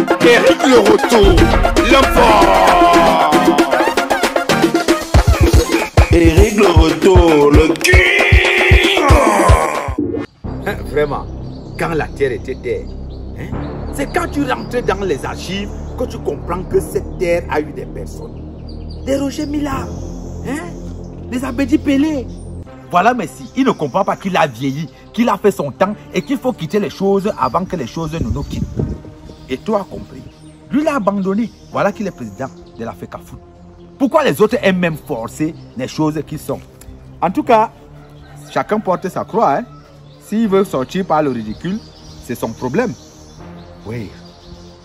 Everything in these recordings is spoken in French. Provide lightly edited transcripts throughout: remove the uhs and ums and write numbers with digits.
Eric le retour, l'enfant. Eric le retour, le king. Vraiment, quand la terre était terre, hein, c'est quand tu rentres dans les archives que tu comprends que cette terre a eu des personnes. Des Roger Mila, hein, des Abedi Pelé. Voilà Messi, il ne comprend pas qu'il a vieilli, qu'il a fait son temps et qu'il faut quitter les choses avant que les choses ne nous quittent. Et toi as compris. Lui l'a abandonné. Voilà qu'il est président de la FECAFOOT. Pourquoi les autres aiment même forcer les choses qu'ils sont? En tout cas, chacun porte sa croix. Hein? S'il veut sortir par le ridicule, c'est son problème. Oui,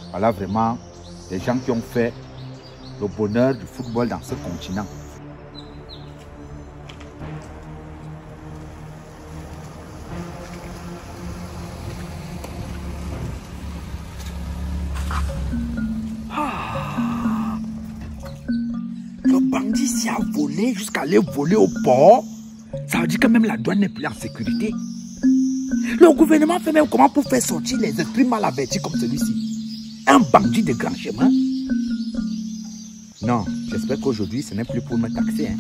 voilà vraiment des gens qui ont fait le bonheur du football dans ce continent. Le bandit s'y a volé jusqu'à aller voler au port. Ça veut dire que même la douane n'est plus en sécurité. Le gouvernement fait même comment pour faire sortir les esprits mal avertis comme celui-ci. Un bandit de grand chemin. Non, j'espère qu'aujourd'hui ce n'est plus pour me taxer. Hein.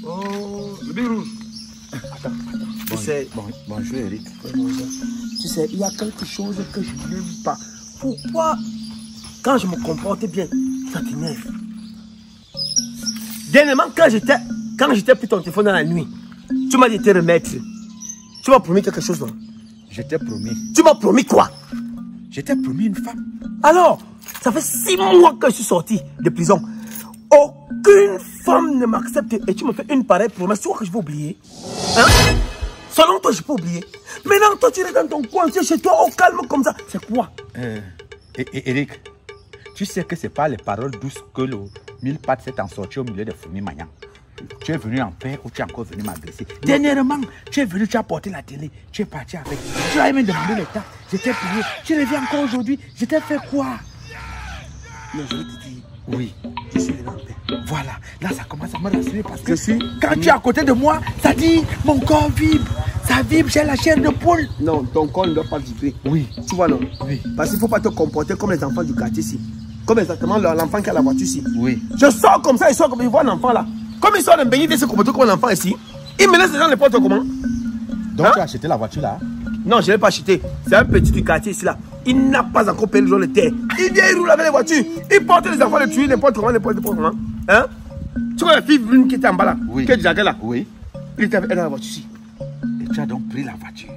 Oh, le big rouge. Attends. Tu sais, Bonjour Eric. bonjour. Tu sais, il y a quelque chose que je n'aime pas. Pourquoi, quand je me comporte bien, ça t'énerve? Dernièrement, quand j'étais pris ton téléphone dans la nuit, tu m'as dit de te remettre. Tu m'as promis quelque chose, non? Je t'ai promis. Tu m'as promis quoi? Je t'ai promis une femme. Alors, ça fait 6 mois que je suis sorti de prison. Aucune femme ne m'accepte et tu me fais une pareille promesse. Tu vois que je vais oublier? Hein? Selon toi, je peux oublier. Maintenant, toi, tu es dans ton coin, tu es chez toi au calme comme ça. C'est quoi? Eric, tu sais que ce n'est pas les paroles douces que le mille pattes s'est en sorti au milieu des fourmis magnans. Tu es venu en paix ou tu es encore venu m'agresser. Dernièrement, tu es venu, tu as porté la télé, tu es parti avec. Tu as même demandé les tas, je t'ai payé. Tu reviens encore aujourd'hui, je t'ai fait quoi? Mais je vais te dire, Oui. je suis venu en paix. Voilà, là ça commence à me rassurer parce que Je suis... quand tu es à côté de moi, ça dit mon corps vibre. Ça vibre, j'ai la chair de poule. Non, ton corps ne doit pas vibrer. Oui. Tu vois, non? Oui. Parce qu'il ne faut pas te comporter comme les enfants du quartier ici. Comme exactement l'enfant qui a la voiture ici. Oui. Je sors comme ça, il sort comme il voit un enfant là. Comme il sort d'un baignet, il se comporter comme un enfant ici. Il me laisse les gens n'importe comment. Donc Hein? tu as acheté la voiture là? Non, je ne l'ai pas acheté. C'est un petit du quartier ici là. Il n'a pas encore payé le jour de terre. Il vient, il roule avec les voitures. Il porte les enfants, les tuer n'importe comment, n'importe comment. Hein? Tu vois la fille brune qui était en bas là? Oui. Qui est déjà là? Oui. Il était avec elle dans la voiture ici. Et tu as donc pris la voiture?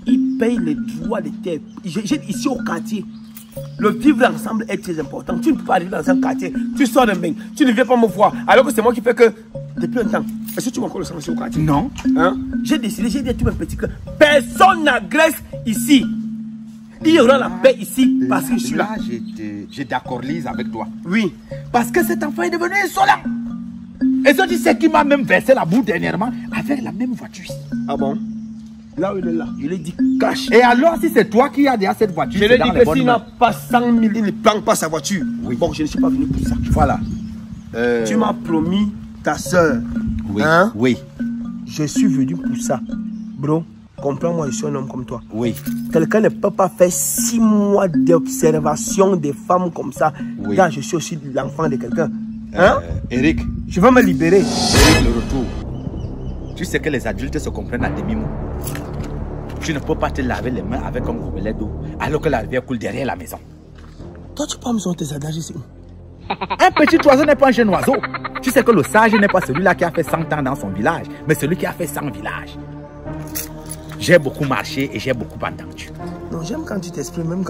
Il paye les droits de terre. J'ai ici au quartier. Le vivre ensemble est très important. Tu ne peux pas arriver dans un quartier, tu sors d'un bain, tu ne viens pas me voir, alors que c'est moi qui fais que depuis un temps. Est-ce que tu m'as encore le sang ici au quartier? Non. Hein? J'ai décidé, j'ai dit à tous mes petits que personne n'agresse ici. Il y aura la paix ici parce que je suis là. J'ai d'accord lise avec toi. Oui. Parce que cet enfant est devenu insolent. Et ça, tu sais qu'il m'a même versé la boue dernièrement avec la même voiture. Ah bon? Là où il est là, je lui ai dit cache. Et alors, si c'est toi qui as déjà cette voiture, Je lui ai dit que s'il n'a pas 100 000, il ne planque pas sa voiture. Oui. Bon, je ne suis pas venu pour ça. Voilà. Tu m'as promis ta soeur. Oui. Hein? Oui. Je suis venu pour ça. Bro, comprends-moi, je suis un homme comme toi. Oui. Quelqu'un ne peut pas faire 6 mois d'observation des femmes comme ça. Oui. Quand je suis aussi l'enfant de quelqu'un. Hein? Eric. Je vais me libérer. Eric, le retour. Tu sais que les adultes se comprennent à demi-mot. Tu ne peux pas te laver les mains avec un gobelet d'eau alors que la rivière coule derrière la maison. Toi, tu peux me sortir tes adages ici. Un petit oiseau n'est pas un jeune oiseau. Tu sais que le sage n'est pas celui-là qui a fait 100 ans dans son village, mais celui qui a fait 100 villages. J'ai beaucoup marché et j'ai beaucoup entendu. Non, j'aime quand tu t'exprimes, même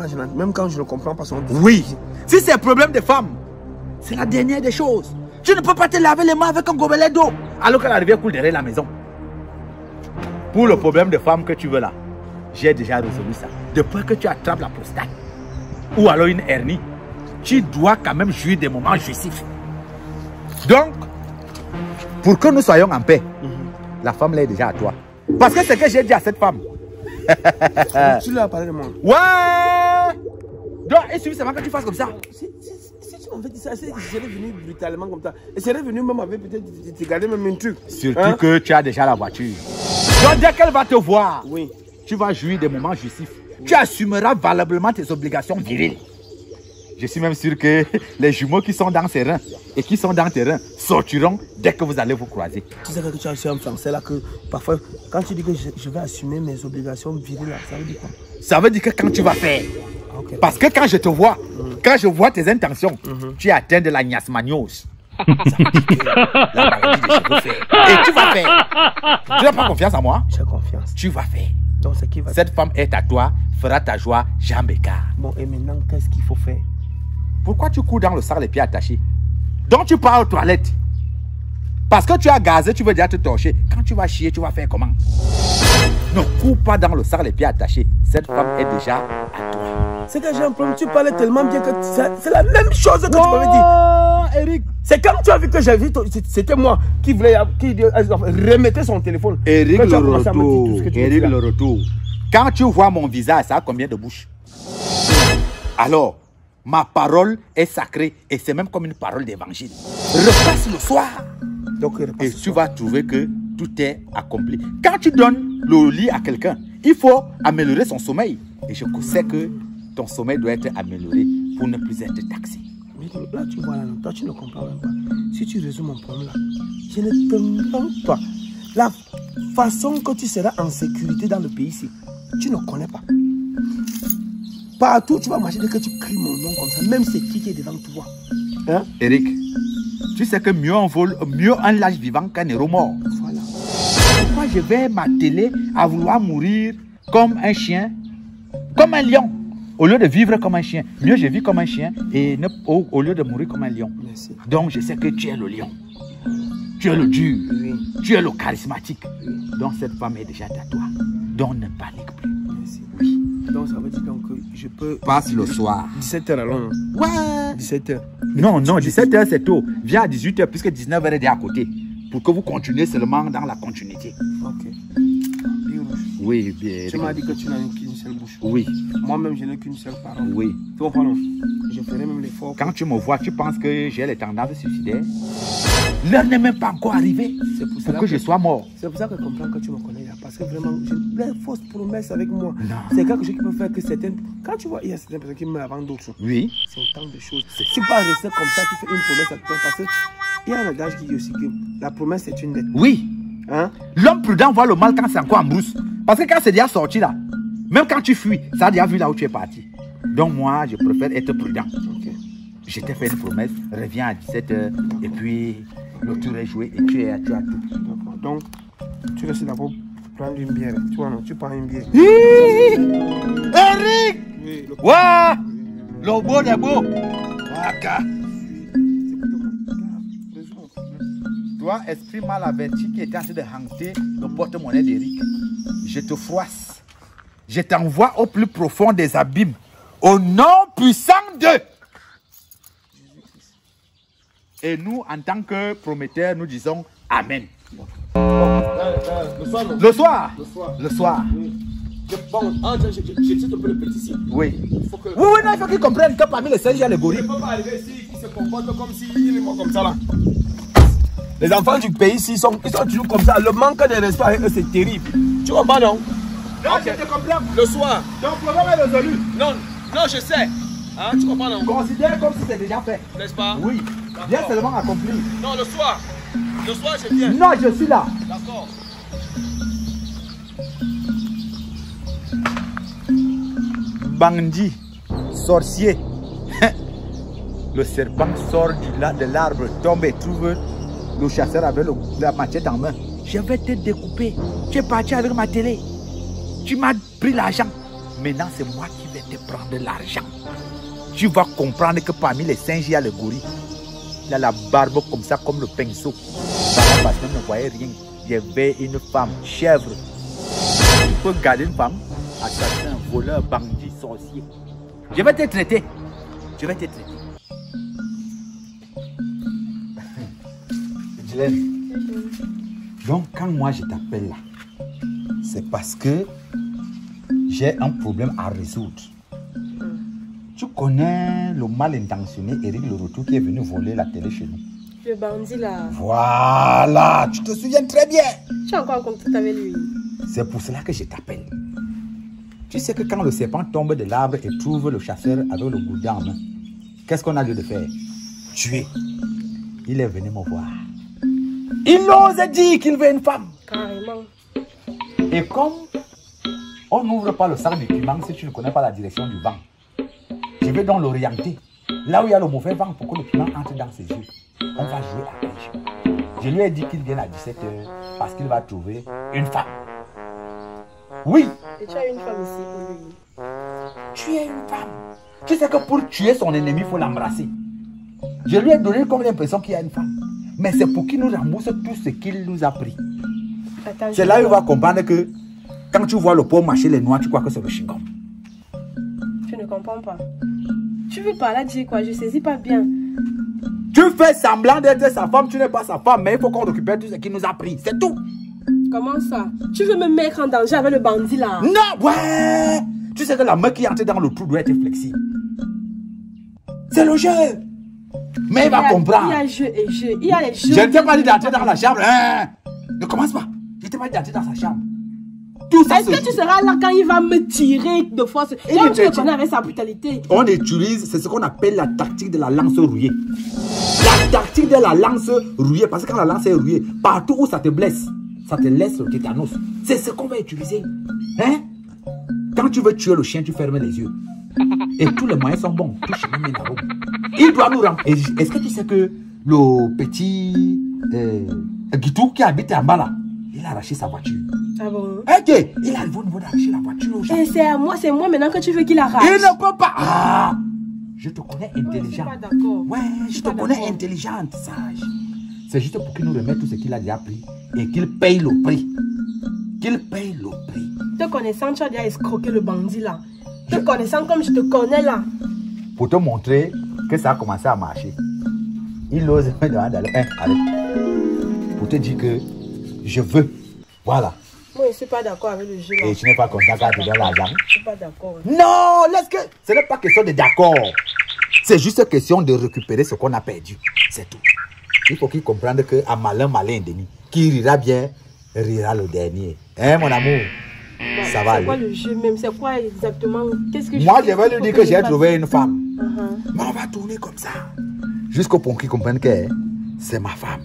quand je ne comprends pas son discours. Oui. Si c'est un problème de femme, c'est la dernière des choses. Tu ne peux pas te laver les mains avec un gobelet d'eau alors que la rivière coule derrière la maison. Pour le problème de femme que tu veux là, j'ai déjà résolu ça. Depuis que tu attrapes la prostate ou alors une hernie, tu dois quand même jouir des moments jouissifs. Donc, pour que nous soyons en paix, la femme là est déjà à toi. Parce que c'est ce que j'ai dit à cette femme. Tu lui as parlé de moi. Ouais. Donc, il suffit seulement que tu fasses comme ça. Si tu m'avais dit ça, c'est que je serais venu brutalement comme ça. Et je serais venu même avec peut-être te garder même un truc. Surtout que tu as déjà la voiture. Donc, dès qu'elle va te voir, oui, tu vas jouir des moments jouissifs. Tu assumeras valablement tes obligations viriles. Je suis même sûr que les jumeaux qui sont dans ces reins et qui sont dans tes reins sortiront dès que vous allez vous croiser. Tu sais que tu as reçu en français là que parfois, quand tu dis que je vais assumer mes obligations viriles là, ça veut dire quoi? Ça veut dire que quand tu vas faire. Okay. Parce que quand je te vois, quand je vois tes intentions, tu es atteint de la niasmaniose. Ça veut dire que la maladie des cheveux fait. Et tu vas faire. Tu n'as pas confiance en moi? J'ai confiance. Tu vas faire. Donc c'est qui va... Cette femme est à toi, fera ta joie, Jean Bécard. Bon, et maintenant, qu'est-ce qu'il faut faire? Pourquoi tu cours dans le sac les pieds attachés? Donc tu pars aux toilettes. Parce que tu as gazé, tu veux déjà te torcher. Quand tu vas chier, tu vas faire comment? Ne cours pas dans le sac les pieds attachés. Cette femme est déjà à toi. C'est que j'ai un problème. Tu parlais tellement bien que c'est la même chose que tu m'avais dit. Eric. C'est quand tu as vu que j'ai vu, c'était moi qui voulait remettre son téléphone. Eric le retour. Eric le retour. Quand tu vois mon visage, ça a combien de bouches? Alors, ma parole est sacrée et c'est même comme une parole d'évangile. Repasse le soir. Donc, et tu vas trouver que tout est accompli. Quand tu donnes le lit à quelqu'un, il faut améliorer son sommeil. Et je sais que ton sommeil doit être amélioré pour ne plus être taxé. Là, tu vois, là, toi, tu ne comprends même pas. Si tu résous mon problème là, je ne te demande pas. La façon que tu seras en sécurité dans le pays ici, tu ne connais pas. Partout, tu vas marcher dès que tu cries mon nom comme ça, même c'est qui est devant toi. Hein? Eric, tu sais que mieux un lâche vivant qu'un héros mort. Voilà. Pourquoi je vais m'atteler à vouloir mourir comme un chien, comme un lion, au lieu de vivre comme un chien? Mieux je vis comme un chien et au lieu de mourir comme un lion. Merci. Donc je sais que tu es le lion. Tu es le dur. Oui. Tu es le charismatique. Oui. Donc cette femme est déjà à toi. Donc ne panique plus. Merci. Oui. Donc ça veut dire donc que je peux... Passe le soir. 17h alors. Ouais. 17h. Non, 17h c'est tôt. Viens à 18h puisque 19h est déjà à côté. Pour que vous continuez seulement dans la continuité. Ok. Rouge. Oui, bien. Tu m'as dit que tu n'as qu'une seule bouche. Oui. Moi-même, je n'ai qu'une seule parole. Oui. Tu comprends, non? Je ferai même l'effort. Quand tu me vois, tu penses que j'ai les tendances suicidaires? L'heure n'est même pas encore arrivée. C'est pour que je sois mort. C'est pour ça que je comprends que tu me connais là. Parce que vraiment, j'ai plein de fausses promesses avec moi. Non. C'est quelque chose qui peut faire que certaines... Quand tu vois, il y a certaines personnes qui meurent avant d'autres. Oui. C'est autant de choses. Tu peux pas rester comme ça, tu fais une promesse à toi. Parce qu'il y a un adage qui dit aussi que la promesse c'est une dette. Oui. Hein? L'homme prudent voit le mal quand c'est encore en brousse. Parce que quand c'est déjà sorti là, même quand tu fuis, ça a déjà vu là où tu es parti. Donc moi, je préfère être prudent. Ok. Je t'ai fait une promesse, reviens à 17h et puis le tour est joué et tu as tout. D'accord. Donc, tu restes d'abord prendre une bière. Tu vois, non, tu prends une bière. Eric! Oui, Ouah! Le beau des beaux. Waka. Toi, esprit mal averti qui était en train de hanter le porte-monnaie d'Eric, je te froisse. Je t'envoie au plus profond des abîmes. Au nom puissant de... Et nous, en tant que prometteurs, nous disons Amen. le soir, non? Le soir. Le soir. Le soir. Oui. Bon, je cite un peu le petit ici. Oui. Il faut que... Oui, non, il faut qu'ils comprennent que parmi les singes, il y a les gorilles. Il ne peut pas arriver ici, qui se comporte comme s'il est mort comme ça là. Les enfants du pays ici, ils sont toujours comme ça. Le manque de respect avec eux, c'est terrible. Tu comprends, non? Non, je te comprends. Le soir. Ton problème est résolu. Non, non, je sais. Hein, tu comprends, non? Considère comme si c'est déjà fait. N'est-ce pas? Oui. Viens seulement accompli. Non, le soir. Le soir, je viens. Non, je suis là. D'accord. Bandit, sorcier. Le serpent sort de l'arbre, tombe et trouve le chasseur avec la machette en main. Je vais te découper. Tu es parti avec ma télé. Tu m'as pris l'argent. Maintenant, c'est moi qui vais te prendre l'argent. Tu vas comprendre que parmi les singes, il y a le gorille. Il a la barbe comme ça, comme le pinceau. Parce que je ne voyais rien. Il y avait une femme, chèvre. Tu peux garder une femme, assassin, voleur, bandit, sorcier. Je vais te traiter. Je vais te traiter. Gilles. Donc, quand moi je t'appelle là, c'est parce que j'ai un problème à résoudre. Tu connais le mal intentionné Eric Le Retour qui est venu voler la télé chez nous? Le bandit là. Voilà, tu te souviens très bien. Tu es encore en contact avec lui? C'est pour cela que je t'appelle. Tu sais que quand le serpent tombe de l'arbre et trouve le chasseur avec le gourdin en main, qu'est-ce qu'on a lieu de faire? Tuer. Il est venu me voir. Il ose dire qu'il veut une femme. Carrément. Et comme on n'ouvre pas le sac de piment si tu ne connais pas la direction du vent, je vais donc l'orienter là où il y a le mauvais vent pour que le piment entre dans ses yeux. On va jouer à pêche. Je lui ai dit qu'il vienne à 17h parce qu'il va trouver une femme. Oui. Et tu as une femme ici pour lui. Tu es une femme. Tu sais que pour tuer son ennemi, il faut l'embrasser. Je lui ai donné comme l'impression qu'il y a une femme. Mais c'est pour qu'il nous rembourse tout ce qu'il nous a pris. C'est là où il va comprendre que quand tu vois le pauvre mâcher les noix, tu crois que c'est le chewing-gum. Tu ne comprends pas. Tu veux par là dire quoi? Je ne saisis pas bien. Tu fais semblant d'être sa femme, tu n'es pas sa femme, mais il faut qu'on récupère tout ce qu'il nous a pris. C'est tout. Comment ça? Tu veux me mettre en danger avec le bandit là? Non, ouais. Tu sais que la main qui entre dans le trou doit être flexible. C'est le jeu. Mais il va comprendre. Il y a jeu et jeu. Il y a les jeux. Je ne t'ai pas dit d'entrer dans la chambre. Hein? Ne commence pas. Je ne t'ai pas dit d'entrer dans sa chambre. Est-ce que tu seras là quand il va me tirer de force? Comme tu le connais avec sa brutalité. On utilise, c'est ce qu'on appelle la tactique de la lance rouillée. La tactique de la lance rouillée, parce que quand la lance est rouillée, partout où ça te blesse, ça te laisse le tétanos. C'est ce qu'on va utiliser. Hein? Quand tu veux tuer le chien, tu fermes les yeux. Et tous les moyens sont bons. Touche même les narines. Il doit nous rendre. Est-ce que tu sais que le petit Guitou qui habite en bas là, il a arraché sa voiture. Ah bon? Ok, il arrive au niveau d'arracher la voiture aux gens. Et c'est moi maintenant que tu veux qu'il arrache. Il ne peut pas. Ah, je te connais intelligente. Je suis pas d'accord. Ouais, je te connais intelligente, sage. C'est juste pour qu'il nous remette tout ce qu'il a déjà pris et qu'il paye le prix. Qu'il paye le prix. Te connaissant, tu as déjà escroqué le bandit là. Te connaissant comme je te connais là. Pour te montrer que ça a commencé à marcher. Il ose me demander d'aller. Arrête. Pour te dire que je veux. Voilà. Moi, je ne suis pas d'accord avec le jeu là. Et tu n'es pas content quand tu donnes l'argent? Je ne suis pas d'accord. Non, ce n'est pas question de d'accord. C'est juste question de récupérer ce qu'on a perdu. C'est tout. Il faut qu'il comprenne qu'un malin demi. Qui rira bien, rira le dernier. Hein, mon amour? Ça va aller. C'est quoi le jeu même? C'est quoi exactement? Qu'est-ce que Moi, je vais lui dire que j'ai trouvé une femme. Mais on va tourner comme ça. Jusqu'au point qu'il comprenne que c'est ma femme.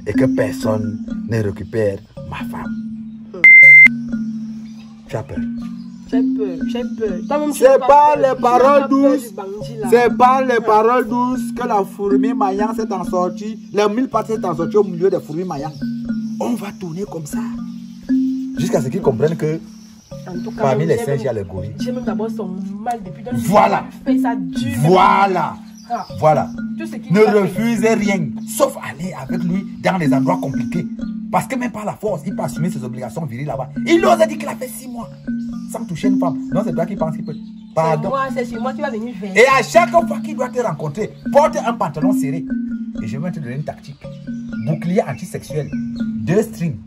Et que personne ne récupère ma femme. Tu as peur? J'ai peur. C'est pas les paroles douces. C'est pas les paroles douces que la fourmi maillant s'est en sortie. Les 1000 pattes s'est en sortie au milieu des fourmis maillantes. On va tourner comme ça. Jusqu'à ce qu'ils comprennent que parmi les singes, il y a les gorilles. J'ai même d'abord son mal depuis. Voilà. Voilà. Ah. Voilà. Ne refusez rien, sauf aller avec lui dans les endroits compliqués. Parce que même par la force, il peut assumer ses obligations viriles là-bas. Il ose dire qu'il a fait 6 mois sans toucher une femme. Non, c'est toi qui penses qu'il peut. Pardon. C'est chez moi qui va venir faire. Et à chaque fois qu'il doit te rencontrer, porte un pantalon serré. Et je vais te donner une tactique. Bouclier antisexuel, 2 strings,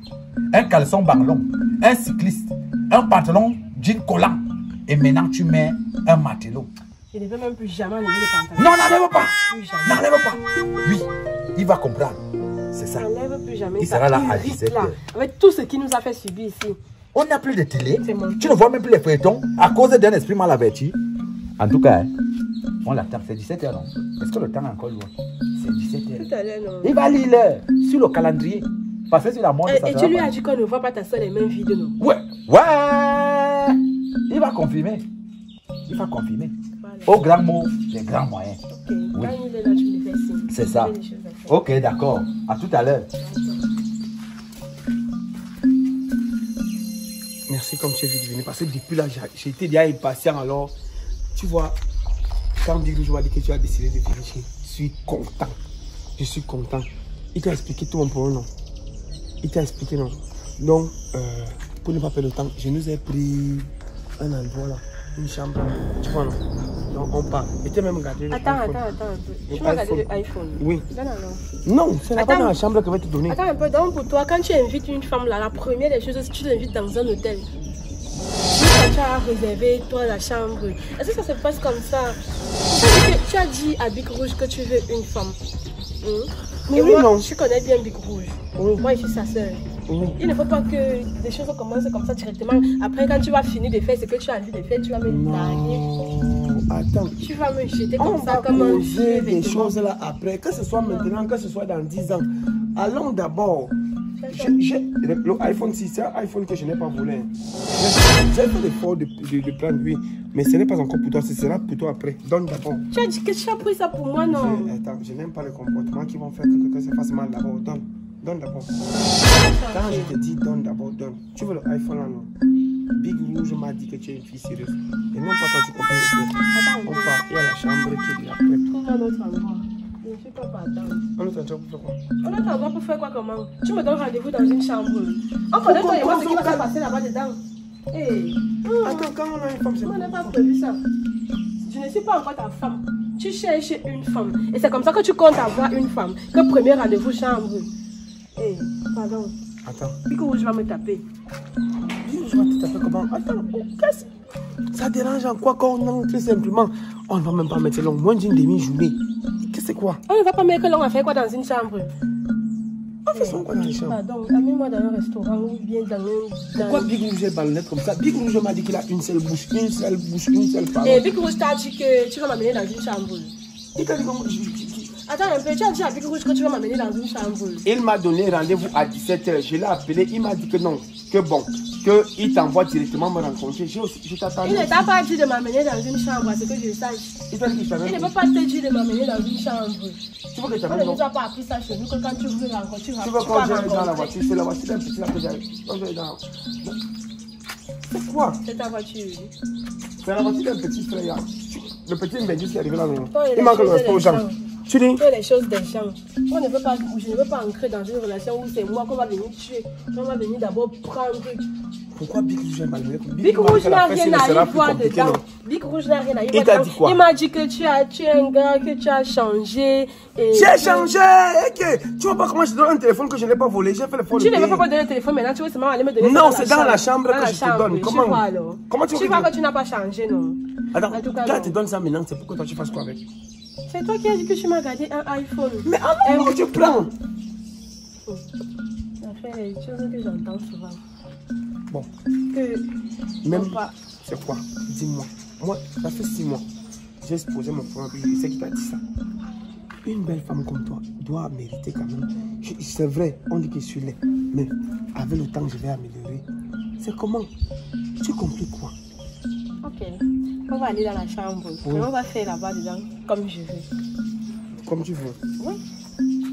un caleçon banglon, un cycliste, un pantalon jean collant. Et maintenant tu mets un matelot. Je ne veux même plus jamais enlever le pantalon. Non, n'enlève pas. N'enlève pas. Oui, il va comprendre. C'est ça. N'enlève plus jamais. Il sera là à 17h. Avec tout ce qui nous a fait subir ici. On n'a plus de télé. Tu ne vois même plus les feuilletons à cause d'un esprit mal averti. En tout cas, on l'attend. C'est 17h, non? Est-ce que le temps est encore loin? C'est 17h. Tout à l'heure, non? Il va lire l'heure sur le calendrier. Parce que sur la montre, et tu lui as dit qu'on ne voit pas ta soeur les mains vides, non? Ouais. Ouais. Il va confirmer. Il va confirmer. Voilà. Au grand mot, les grands moyens. Ok. Oui. Quand il est là, tu me fais signe. C'est ça. Ok, d'accord. À tout à l'heure. Merci comme tu es vite venu. Parce que depuis là, j'ai été déjà impatient. Alors, tu vois, quand je vois que tu as décidé de venir, je suis content. Je suis content. Il t'a expliqué tout mon problème, non? Il t'a expliqué, non? Donc, pour ne pas perdre de temps, je nous ai pris un endroit là, une chambre. Tu vois, non? Donc, on part. Et tu as même gardé Attends un peu. Tu m'as gardé l'iPhone? Oui. Donne alors. Non, c'est là-bas dans la chambre que je vais te donner. Attends un peu. Donc, pour toi, quand tu invites une femme là, la première des choses, c'est que tu l'invites dans un hôtel. Tu as réservé, toi, la chambre. Est-ce que ça se passe comme ça? Tu as dit à Big Rouge que tu veux une femme. Et oui, moi, non. tu connais bien Big Rouge. Oui. Moi, je suis sa soeur. Il ne faut pas que des choses commencent comme ça directement. Après, quand tu vas finir de faire ce que tu as envie de faire, tu vas me tailler. Attends. Tu vas me jeter comme ça, comme un vieux des choses là après, que ce soit maintenant, que ce soit dans 10 ans. Allons d'abord. Le iPhone 6, c'est un iPhone que je n'ai pas volé. J'ai fait l'effort de prendre, oui. Mais ce n'est pas encore pour toi, ce sera pour toi après. Donne d'abord. Tu as dit que tu as pris ça pour moi, non? Attends, je n'aime pas les comportements qui vont faire que ça fasse mal d'abord. Donne. Donne d'abord. Quand je te dis donne d'abord, donne. Tu veux l'iPhone là, non? Big Rouge m'a dit que tu es une fille sérieuse. Et non pas quand tu comprends les choses. On part, il y a la chambre qui est après. Trouve un autre endroit. Je ne suis pas attendre. Un autre endroit pour faire quoi? Un autre endroit pour faire quoi comment? Tu me donnes rendez-vous dans une chambre. On connaît toi et moi ce qui va se passer là-bas dedans. Hey. Attends, quand on a une femme, c'est on n'a pas prévu ça. Je ne suis pas encore ta femme. Tu cherches une femme. Et c'est comme ça que tu comptes avoir une femme. Que premier rendez-vous chambre. Hey, pardon. Attends. Puis que je vais me taper. Je vais te taper comment? Attends, qu'est-ce que ça dérange en quoi quand on entre simplement? On ne va même pas mettre long, moins d'une demi-journée. Qu'est-ce que c'est quoi? On ne va pas mettre long à faire quoi dans une chambre? On fait son quoi dans les chambres? Pardon, amène-moi dans un restaurant ou bien dans un... Pourquoi Big Rouge est ballonnette comme ça? Big Rouge m'a dit qu'il a une seule bouche, une seule parole. Et Big Rouge t'a dit que tu vas m'amener dans une chambre. Il t'a dit comment? Attends un peu, tu as dit à Big Rouge que tu vas m'amener dans une chambre. Il m'a donné rendez-vous à 17 h. Je l'ai appelé, il m'a dit que non, que bon, qu'il t'envoie directement me rencontrer. Je t'attendais. Il ne t'a pas dit de m'amener dans une chambre, à ce que je sache. Il t'a dit qu'il t'amène. Il ne peut pas te dire de m'amener dans une chambre. Tu veux que je On t'amène? ne nous a pas appris ça chez nous, que quand tu veux rencontrer, tu vas Tu veux quand j'aille dans la voiture? C'est la voiture d'un petit là que j'arrive. Quand j'aille dans... C'est quoi? C'est ta voiture. C'est la voiture d'un petit frère. Le petit Mbédis qui est arrivé là. Il manque le respect aux gens. Tu dis? Fais les choses des gens. On ne veut pas, je ne veux pas entrer dans une relation où c'est moi qu'on va venir tuer. On va venir d'abord prendre. Pourquoi Big Rouge est malmené? Big Rouge n'a rien à y voir dedans. Big Rouge n'a rien à y voir dedans. Il t'a dit quoi? Il m'a dit que tu es un gars, que tu as changé. J'ai changé! Tu vois pas comment je te donne un téléphone que je n'ai pas volé? J'ai fait le faux. Tu ne veux pas me donner le téléphone maintenant, tu veux seulement aller me donner. Non, c'est dans la chambre que je te donne. Comment tu vois que tu n'as pas changé, non? Attends, quand je te donne ça maintenant, c'est pour que toi tu fasses quoi avec? C'est toi qui as dit que tu m'as gardé un iPhone. Mais alors, tu prends? Ça fait les choses que j'entends souvent. Bon. Que même pas. C'est quoi? Dis-moi. Moi, ça fait 6 mois. J'ai exposé mon frère, puis je sais qui t'a dit ça. Une belle femme comme toi doit mériter quand même. C'est vrai, on dit que je suis laid. Mais avec le temps, je vais améliorer. C'est comment? Tu as compris quoi? Ok. On va aller dans la chambre. Oui. Et on va faire là-bas dedans comme je veux. Comme tu veux? Oui.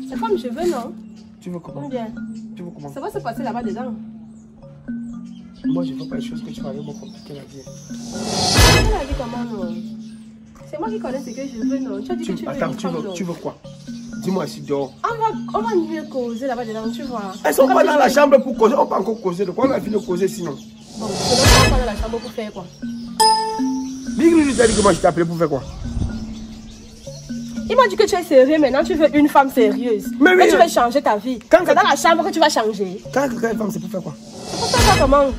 C'est comme je veux, non? Tu veux comment? Bien. Tu veux comment? Ça va se passer là-bas dedans. Moi, je ne veux pas les choses que tu vas aller me compliquer la vie. Tu vas dire comment, non? C'est moi qui connais ce que je veux, non? Tu as dit que tu veux. Attends, tu veux quoi? Dis-moi si dehors. On va mieux causer là-bas dedans, tu vois. Elles sont pas dans la chambre pour causer. On peut encore causer. De quoi on a fini de causer sinon? Bon, c'est donc pas dans la chambre pour faire quoi? Big Rouge t'a dit que moi je t'ai appelé pour faire quoi? Il m'a dit que tu es sérieux maintenant, tu veux une femme sérieuse. Mais oui, tu veux changer ta vie. C'est dans la chambre que tu vas changer. Quand une femme, c'est pour faire quoi? Pour faire quoi comment?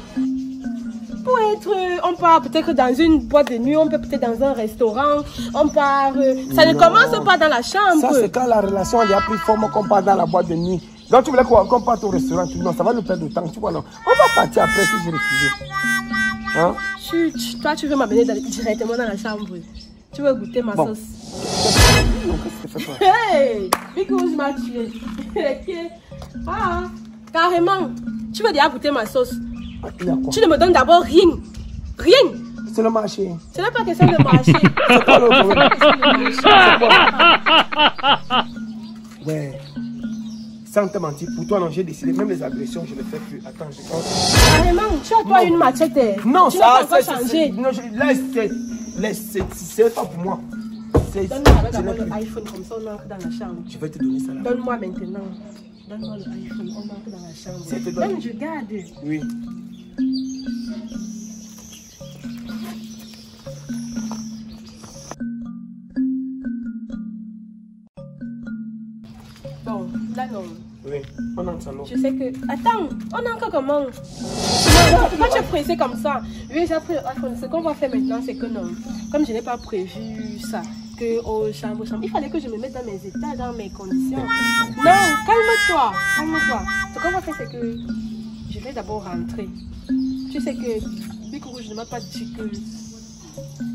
Pour être, on part peut-être dans une boîte de nuit, on peut peut-être dans un restaurant, on part... ça ne commence pas dans la chambre. Ça c'est quand la relation a pris forme qu'on part dans la boîte de nuit. Donc tu voulais qu'on parte au restaurant? Non, ça va nous perdre du temps, tu vois non? On va partir après si je refuse. Hein? Toi tu veux m'amener directement dans la chambre. Tu veux goûter ma sauce. Hey, Big Rouge m'a tué. Ah, carrément. Tu veux déjà goûter ma sauce? Tu ne me donnes d'abord rien. Rien. C'est le marché. Ce n'est pas question de marcher. C'est quoi le problème? Ouais. Sans te mentir, pour toi, non, j'ai décidé, même les agressions, je ne les fais plus. Attends, je pense. Carrément, tu as toi une machette. Non, tu ça, c'est changé. Non, c'est pas pour moi. Donne-moi d'abord l'iPhone, comme ça on entre dans la chambre. Je vais te donner ça là. Donne-moi maintenant. Donne-moi l'iPhone, on entre dans la chambre. Même je garde. Oui. Bon, là non. Oui, on entre alors. Je sais que... Attends, on entre comment? Pourquoi tu es pressé comme ça? Oui, j'ai pris l'iPhone. Ce qu'on va faire maintenant, c'est que non. Comme je n'ai pas prévu ça, que oh, chambre. Il fallait que je me mette dans mes états, dans mes conditions. Non, calme-toi, calme-toi. Ce qu'on va faire, c'est que je vais d'abord rentrer. Tu sais que Bic Rouge ne m'a pas dit que...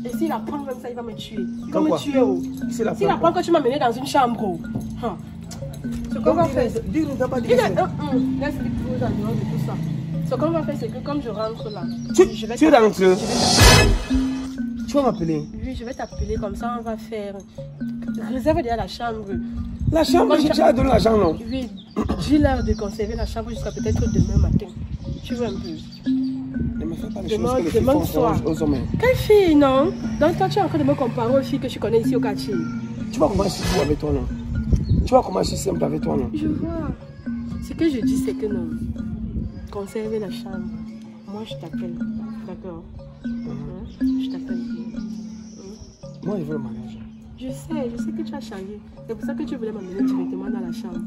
Et s'il apprend comme ça, il va me tuer. Il va me tuer. Oh. S'il apprend que tu m'as mené dans une chambre. Oh. Hein. Ce qu'on va faire... Laisse Bic Rouge en dehors de tout ça. Ce qu'on va faire, c'est que comme je rentre là... Tu rentres. Tu vas m'appeler? Oui, je vais t'appeler, comme ça on va faire... Réserve déjà la chambre. La chambre, j'ai déjà donné l'argent, non? Oui, dis-leur de conserver la chambre jusqu'à peut-être demain matin. Tu veux un peu? Ne me fais pas les choses que les filles font aux hommes. Quelle fille, non? Donc toi, tu es en train de me comparer aux filles que tu connais ici au quartier. Tu vois comment je suis beau avec toi, non? Tu vois comment je suis simple avec toi, non? Je vois. Ce que je dis, c'est que non. Conserver la chambre. Moi, je t'appelle. D'accord? Je t'appelle. Moi, je veux le mariage. Je sais que tu as changé. C'est pour ça que tu voulais m'amener directement dans la chambre.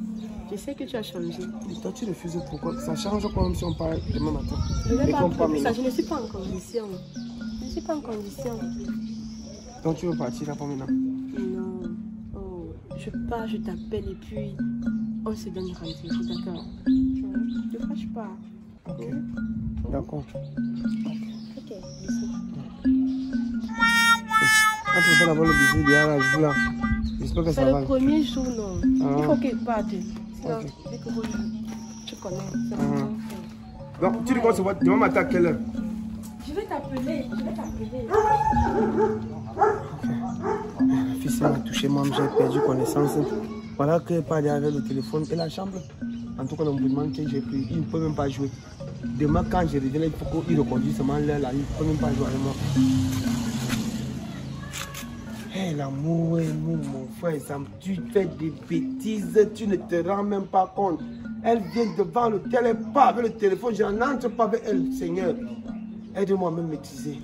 Je sais que tu as changé. Et toi, tu refuses pourquoi? Ça change quand même si on parle demain matin. Je ne suis pas en condition. Je ne suis pas en condition. Donc tu veux partir là pour maintenant? Non. Oh, je pars, je t'appelle et puis on se donne rendez-vous, d'accord? Ne fâche pas. Ok. D'accord. Ok, bisous. Quand tu fais d'abord le bisou, il y a la joue là. J'espère que ça va. C'est le premier jour, non. Il faut qu'il parte. Sinon, okay. Dès que tu connais, c'est donc, tu dis qu'on se voit demain matin à quelle heure? Je vais t'appeler. La fille m'a touché, moi j'ai perdu connaissance. Voilà que parler avec le téléphone et la chambre. En tout cas, l'ombudsman que j'ai pris, il ne peut même pas jouer. Demain, quand je reviens, il faut qu'il reconduise seulement l'heure là, il ne peut même pas jouer avec moi. Hey, l'amour, mon frère, tu fais des bêtises, tu ne te rends même pas compte. Elle vient devant l'hôtel, elle part avec le téléphone, je n'entre pas avec elle, Seigneur. Aide-moi à me maîtriser.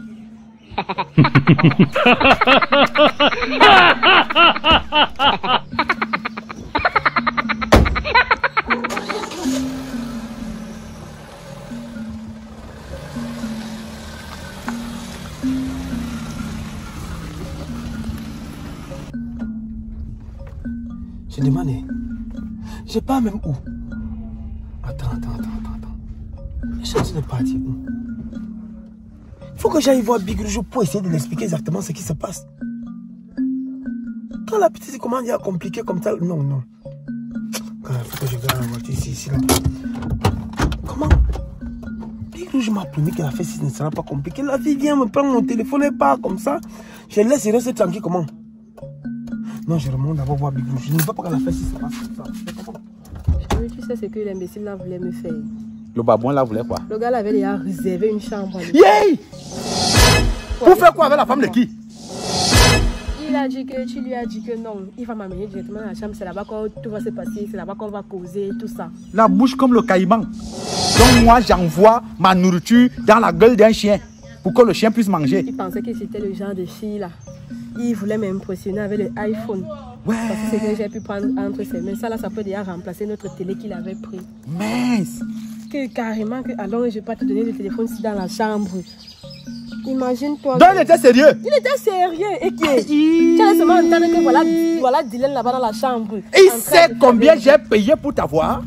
Je demandais, je pars même où? Attends. Je cherche de partir où? Il faut que j'aille voir Bic Rouge pour essayer de l'expliquer exactement ce qui se passe. Quand la petite commande est compliquée comme ça, non. Il faut que je garde la voiture ici là. Comment? Bic Rouge m'a promis que la fête ne sera pas compliquée. La fille vient me prendre mon téléphone et part comme ça. Je laisse rester tranquille comment? Non, je remonte d'abord voir Bic Rouge. Je ne veux pas que la fête se passe comme ça. Tu sais ce que l'imbécile là voulait me faire. Le babouin là voulait quoi? Le gars là avait déjà réservé une chambre. Yay! Pour faire quoi avec la femme de qui? Il a dit que tu lui as dit que non, il va m'amener directement dans la chambre, c'est là-bas que tout va se passer, c'est là-bas qu'on va causer, tout ça. La bouche comme le caïman. Donc moi j'envoie ma nourriture dans la gueule d'un chien pour que le chien puisse manger. Il pensait que c'était le genre de fille là. Il voulait m'impressionner avec le iPhone. Ouais. Parce que c'est que j'ai pu prendre entre ses mains. Ça là, ça peut déjà remplacer notre télé qu'il avait pris. Mince. Que carrément, que alors je ne vais pas te donner le téléphone ici dans la chambre. Imagine-toi. Donc il était sérieux? Il était sérieux. Et qui tu as seulement entendu que voilà Dylan là-bas dans la chambre. Il sait combien j'ai payé pour t'avoir.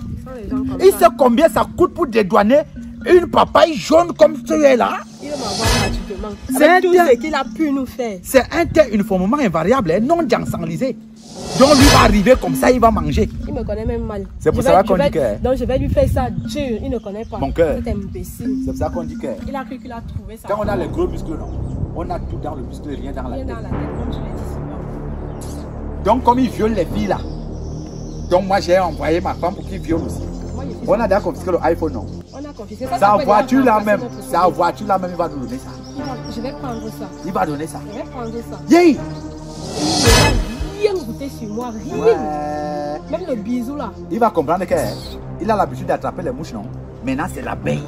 Il sait combien ça coûte pour dédouaner une papaye jaune comme celui-là. Il va m'avoir gratuitement. C'est tout ce qu'il a pu nous faire. C'est un tel uniformément invariable, non jansanisé. Donc lui va arriver comme ça, il va manger. Il me connaît même mal. C'est pour ça qu'on dit que... Donc je vais lui faire ça dur, il ne connaît pas. Mon cœur. C'est imbécile. C'est pour ça qu'on dit que... Il a cru qu'il a trouvé ça. Quand on a les gros muscles, non. On a tout dans le muscle, rien dans la tête. Rien dans la tête, comme je l'ai dit souvent. Donc comme il viole les filles là, donc moi j'ai envoyé ma femme pour qu'il viole aussi. On a déjà confisqué le iPhone, non? On a confisqué ça. Sa voiture là même, sa voiture là même, il va nous donner ça. Je vais prendre ça. Il va donner ça. Je vais prendre ça. Yeah! Il va rien goûter sur moi, rien. Ouais. Même le bisou là. Il va comprendre qu'il a l'habitude d'attraper les mouches, non? Maintenant c'est l'abeille.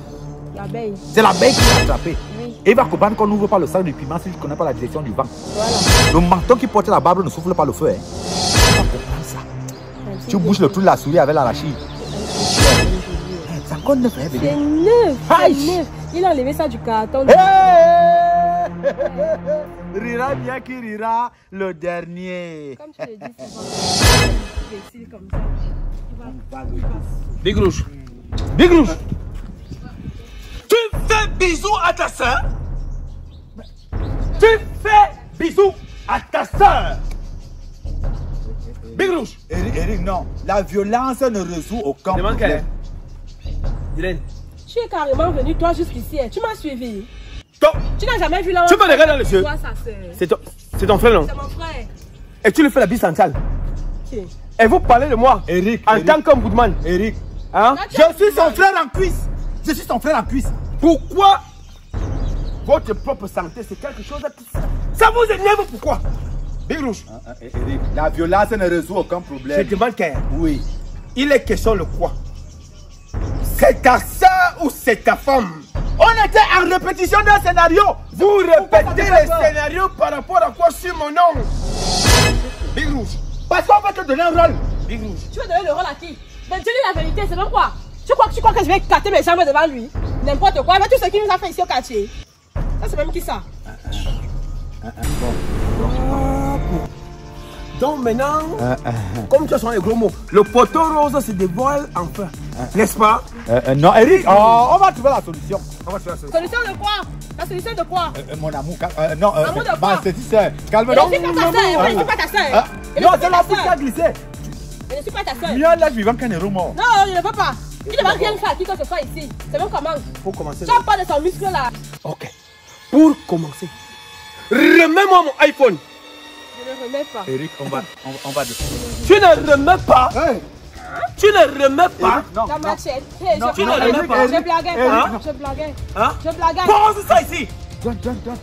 L'abeille. C'est l'abeille qui l'a attrapé. Oui. Et il va comprendre qu'on n'ouvre pas le sac du piment si je ne connais pas la direction du vent. Voilà. Le menton qui porte la barbe ne souffle pas le feu. Hein. Il va comprendre ça. Tu bouges le trou de la souris avec l'arachide. Ça compte neuf, hein, bébé. C'est neuf. C'est neuf. Il a enlevé ça du carton. Hey! Rira bien qui rira le dernier. Comme tu le dis souvent, imbécile comme ça. Big Rouge. Big Rouge. Tu fais bisous à ta soeur. Tu fais bisous à ta soeur. Big Rouge. Eric, non. La violence ne résout aucun problème. Dylan. Tu es carrément venu toi jusqu'ici. Tu m'as suivi. Toi. Tu n'as jamais vu là. Tu me regardes dans les yeux. C'est ton frère, non? C'est mon frère. Et tu lui fais la bise centrale. Qui? Et vous parlez de moi. Eric. En tant qu'un boudman. Eric. Hein? Je suis son frère en cuisse. Je suis son frère en cuisse. Pourquoi votre propre santé, c'est quelque chose qui... Ça vous énerve pourquoi? Big Rouge. Eric, la violence ne résout aucun problème. Je demande qu'un. Oui. Il est question de quoi? C'est ta soeur ou c'est ta femme? On était en répétition d'un scénario. Vous répétez les scénarios par rapport à quoi sur mon nom? Big Rouge. Parce qu'on va te donner un rôle. Big Rouge. Tu veux donner le rôle à qui? Ben, dis-lui la vérité, c'est même quoi? Tu crois que je vais éclater mes jambes devant lui? N'importe quoi, mais tout ce qu'il nous a fait ici au quartier. Ça, c'est même qui ça? Donc maintenant, comme tu as les gros mots, le poteau rose se dévoile enfin. N'est-ce pas? Non, Eric, on va trouver la solution. On va faire la solution. Solution de quoi? La solution de quoi? Mon amour, non, Amour de quoi? c'est ça. Calme-toi. Je ne suis pas ta soeur, je ne suis pas ta soeur. Non, c'est la pousse qui a glissé. Je ne suis pas ta soeur. Viens là, vivant qu'un héros mort. Non, je ne veux pas. Tu ne vas rien faire à qui que ce soit ici. C'est même comment? Faut commencer. Tu n'as pas de son muscle là. Ok. Pour commencer, remets-moi mon iPhone. Je ne remets pas. Eric, on va Tu ne remets pas. Hey. Tu ne remets pas. Non, Dans non. ma chaîne. Hey, Non, je tu ne remets pas. Je blaguais. Hein? Je blaguais. Hein? Je blaguais. Pose ça ici. John,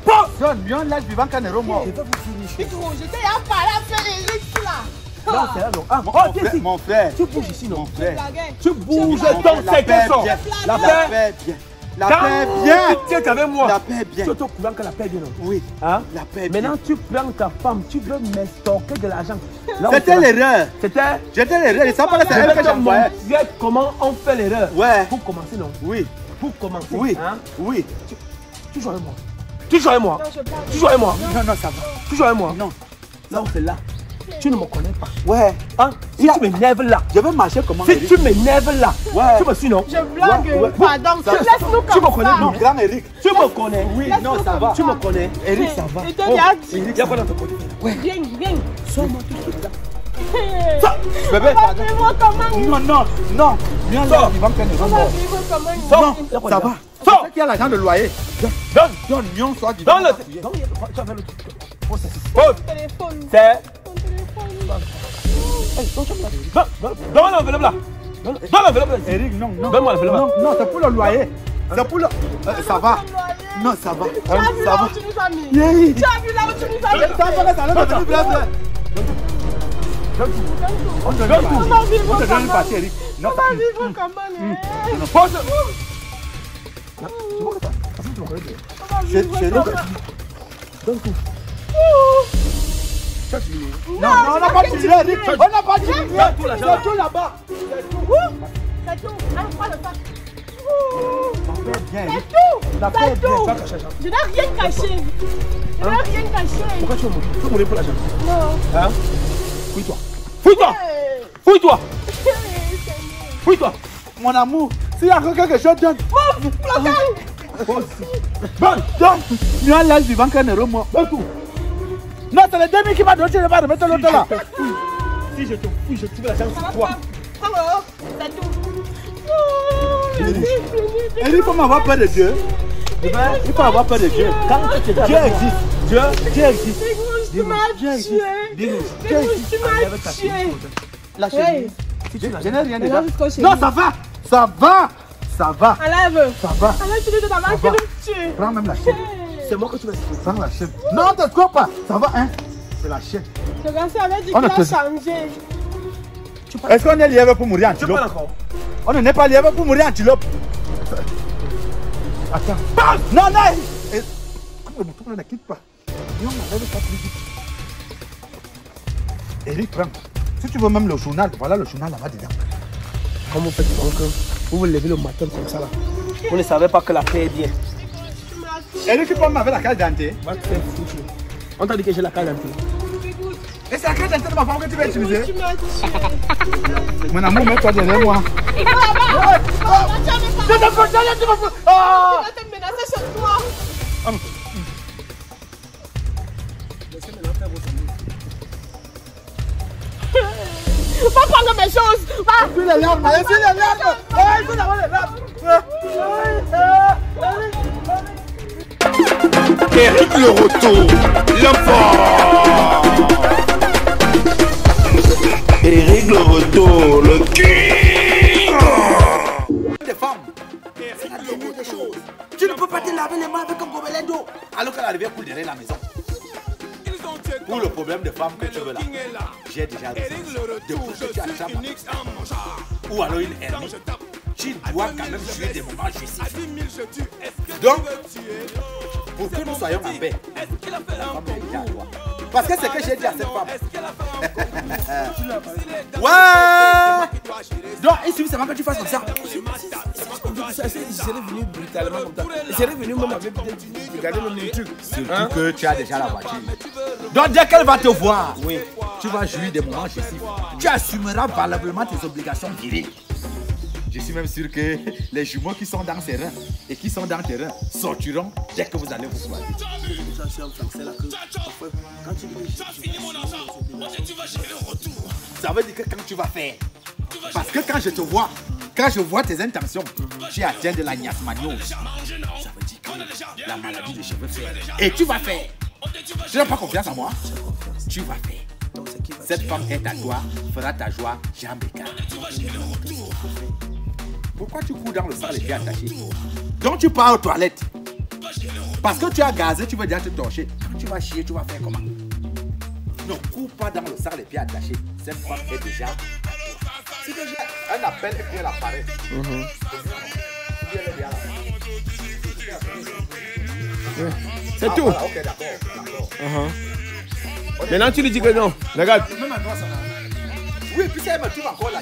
Pose. viens là, vivant qu'un héros mort. J'étais là parler à faire les risques là. Non, c'est là, non. Ah, oh, viens ici. Mon frère. Tu bouges ici, non? Mon frère. Tu bouges blaguais. donc, c'est quel son? La paix, bien. La paix, bien. Tu es avec moi. La paix, bien. Tu es au courant que la paix est bien, non? Oui. Hein? La paix, bien. Maintenant, tu prends ta femme, tu veux m'estorquer de l'argent. C'était l'erreur. C'était. J'étais l'erreur. Et ça paraît c'est Je elle vais que te j'envoyais. montrer comment on fait l'erreur. Ouais. Pour commencer, non? Oui. Pour commencer. Oui. Hein? Oui. Tu joues avec moi. Tu joues avec moi. Non, je blague. Tu joues avec moi. Non, ça va. Tu joues avec moi. Non. Non, c'est là. Tu ne me connais pas. Ouais. Hein? Si tu m'énerves là. Je vais marcher comment, Si Eric? tu m'énerves là. Ouais. Tu me suis, non? Je blague. Ouais. Pardon. Ça- Laisse-nous Tu me comme connais, ça. non? Grand Eric. Tu me connais. Oui, Laisse-nous non, ça comme va. ça. Tu me connais. Eric, ça va. Il te bien dit. Il y a quoi dans ton côté? Viens. Sors-moi tout de suite là. Ça. Bébé, On va vivre comment? non. Viens là, vivant qu'un héros On va mort. vivre comment? Non, ça va. Sors. C'est qui a l'argent de loyer? Donne. John, Nyon, soit vivant. Donne le. Non, tu avais le. Pose. Ton téléphone. C'est. Ton téléphone. Donne l'enveloppe là. Donne l'enveloppe là. Eric, non. Donne-moi l'enveloppe. Non, c'est pour le loyer. C'est pour le. Ça va. Non, ça va. Tu as vu Ça là va. où tu nous as mis? Yeah. Tu as vu là où tu nous as mis? Ça va, ça va devenir bref. On te donne On va vivre une comment? partie, Eric. On va vivre comment? Pose. On va C'est vivre Eric. comment? Donne tout. Non, on n'a pas tiré, Eric. On n'a pas tiré. Donne tout l'argent. C'est tout là-bas. C'est tout. Ah, prends le sac. Bien, C'est Eric. tout. La paix C'est est bien. tout. Pas caché, hein. Je n'ai rien caché. Je n'ai rien caché. Pourquoi tu veux mourir? Tu veux mourir pour l'argent? Non. Hein? Fouille-toi. Fouille-toi. Fouille-toi. Fouille-toi. Mon amour, s'il y a quelque chose, donne. Pose. Donne. Viens là, vivant qu'un héros mort. Donne tout. Non, c'est le demi qui m'a donné, tu ne vas pas remettre l'autre là. Si je te fouille, je tire l'argent sur toi. Alors, c'est tout. Eric, il faut m'avoir peur de Dieu. Il faut avoir peur de Dieu. Dieu existe. Dieu existe. Tu m'as tué. Tu m'as tué. La chérie. Je n'ai rien dit. Regarde jusqu'au chéri. Non, ça va. Ça va. Ça va. Enlève. Ça va. Enlève celui de ta main qui nous tue. Prends même la chaîne. C'est moi que tu vas essayer. Prends la chaîne. Non, ne te coupe pas. Ça va, hein. C'est la chaîne. Le gars avait dit On qu'il a a tout- changé. Est-ce qu'on est lièvre pour mourir en Tu antilope? parles encore. On n'est pas lièvre pour mourir en antilope. Attends. Non, non. Comme le bouton, on ne quitte pas. Et on m'enlève ça plus vite. Eric, prends. Si tu veux même le journal, voilà le journal là-bas dedans. Comment vous faites donc? Vous vous levez le matin comme ça là. Vous ne savez pas que la paix est bien. Tu m'as tué. Et lui qui prend avec la carte d'identité. Va te faire foutre. On t'a dit que j'ai la carte d'identité. Et c'est la carte d'identité de ma femme que tu vas utiliser. Tu m'as dit. Mon amour, mets-toi derrière moi. Tu vas te menacer sur toi. Va prendre mes choses. Va. Suis les larmes, suis les larmes. Il faut avoir les larmes. Eric le retour, l'enfant. Eric le retour, le king. Des femmes, c'est la dernière des choses. Tu ne peux pas te laver les mains avec un gobelet d'eau alors qu'elle arrivait pour derrière la maison. Pour le problème de femmes que tu veux là, j'ai déjà réussi. Depuis que tu as ça, ou alors une hernie, tu dois quand même jouer des moments jouissifs. Donc, pour que nous soyons en paix, la femme est déjà à toi. Parce que c'est que j'ai dit à cette femme. Ouais. Donc, il suffit seulement que tu fasses comme ça. Je serais venu brutalement comme ça. Je serais venu même avec peut-être regarder même les trucs. Surtout que tu as déjà la voiture. Donc dès qu'elle va te voir, oui, tu vas jouir des moments jouissifs. Tu assumeras valablement tes obligations viriles. Je suis même sûr que les jumeaux qui sont dans ses reins et qui sont dans tes reins sortiront dès que vous allez vous croiser. Ça veut dire que quand tu vas faire, parce que quand je te vois, quand je vois tes intentions, tu atteins de la niasmaniose. Ça veut dire que la maladie des cheveux fait. Et tu vas faire. Tu n'as pas confiance en moi? Tu vas faire. Cette femme est à toi, fera ta joie, jamais calme. Pourquoi tu cours dans le sang les pieds attachés? Donc tu pars aux toilettes. Parce que tu as gazé, tu veux déjà te torcher. Quand tu vas chier, tu vas faire comment? Ne cours pas dans le sang les pieds attachés. Cette femme est déjà à toi. C'est déjà un appel et puis elle apparaît. C'est tout. Voilà, ok, d'accord. Maintenant tu lui dis que non. Regarde. Oui, puis ça me trouve encore là.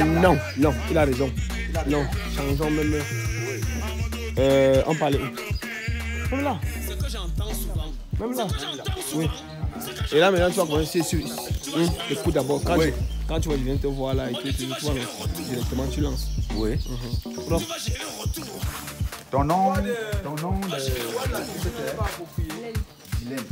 Non, non, il a raison. Non, changeons même. On parlait où? Même là. Même là. Oui. Et là maintenant tu vas commencer sur. Écoute d'abord. Quand tu vas venir te voir là et que tu vas directement tu lances. Oui. Ton nom de... Guylaine.